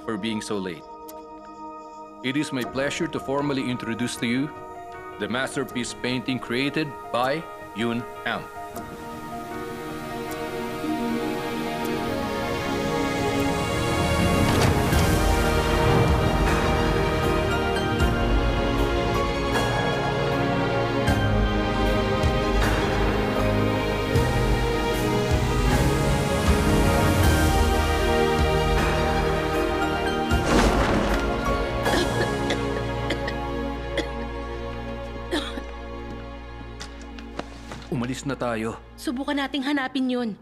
for being so late. It is my pleasure to formally introduce to you the masterpiece painting created by Yoon Ham. Umalis na tayo. Subukan nating hanapin yun.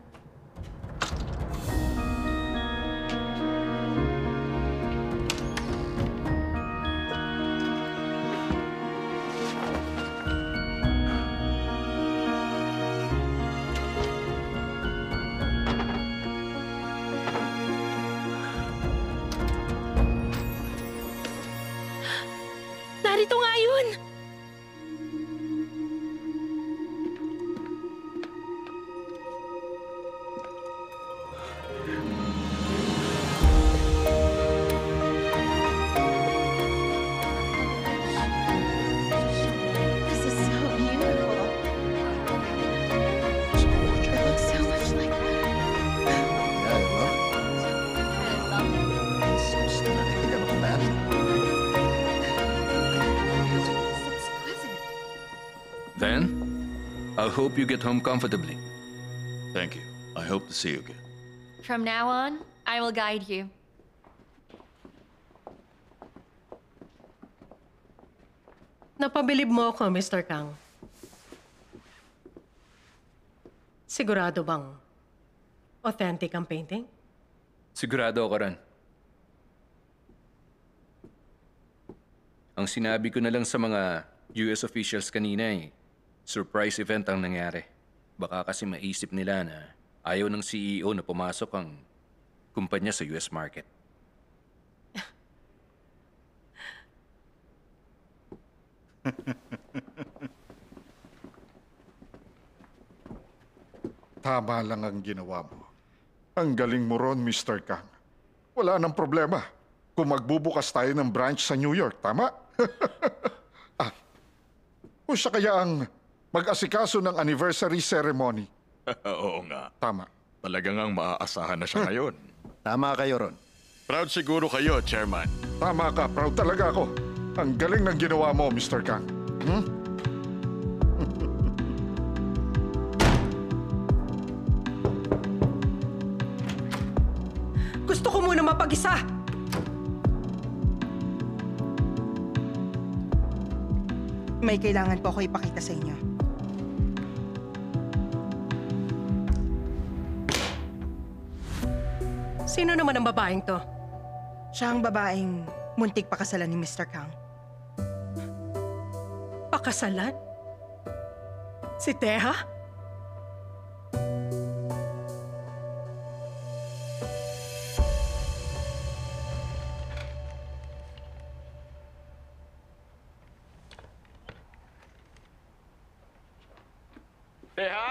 Narito nga yun! This is so beautiful. It looks so much like that. Yeah, I love it. I love it. It's so stunning. I think I'm a fan. It's exquisite. Then, I hope you get home comfortably. Thank you. I hope to see you again. From now on, I will guide you. Napabilib mo ako, Mr. Kang. Sigurado bang authentic ang painting? Sigurado ako rin. Ang sinabi ko na lang sa mga US officials kanina surprise event ang nangyari. Baka kasi maisip nila na ayaw ng CEO na pumasok ang kumpanya sa US market. Tama lang ang ginawa mo. Ang galing mo ron, Mr. Kang. Wala nang problema kung magbubukas tayo ng branch sa New York, tama? Kung siya kaya ang mag-asikaso ng anniversary ceremony. Oo nga. Tama. Talagang ang maaasahan na siya ngayon. Tama kayo, Ron. Proud siguro kayo, Chairman. Tama ka, proud talaga ako. Ang galing ng ginawa mo, Mr. Kang. Gusto ko muna mapag-isa! May kailangan po ako ipakita sa inyo. Sino naman ang babaeng to? Siya ang babaeng muntik pakasalan ni Mr. Kang. Pakasalan? Si Teha? Teha!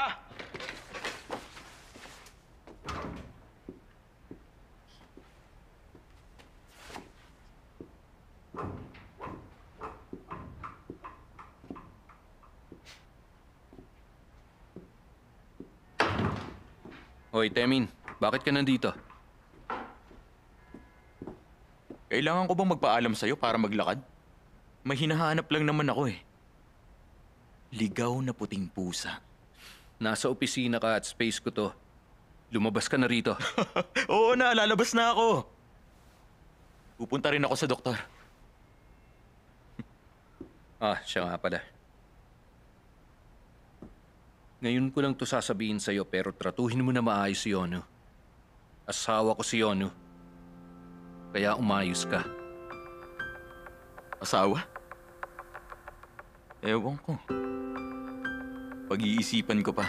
Hoy, Temin, bakit ka nandito? Kailangan ko bang magpaalam sa'yo para maglakad? May hinahanap lang naman ako eh. Ligaw na puting pusa. Nasa opisina ka at space ko to. Lumabas ka na rito. Oo na, lalabas na ako. Pupunta rin ako sa doktor. Siya nga pala. Ngayon ko lang to sasabihin sa'yo pero tratuhin mo na maayos si Yonu. Asawa ko si Yonu. Kaya umayos ka. Asawa? Ewan ko. Pag-iisipan ko pa.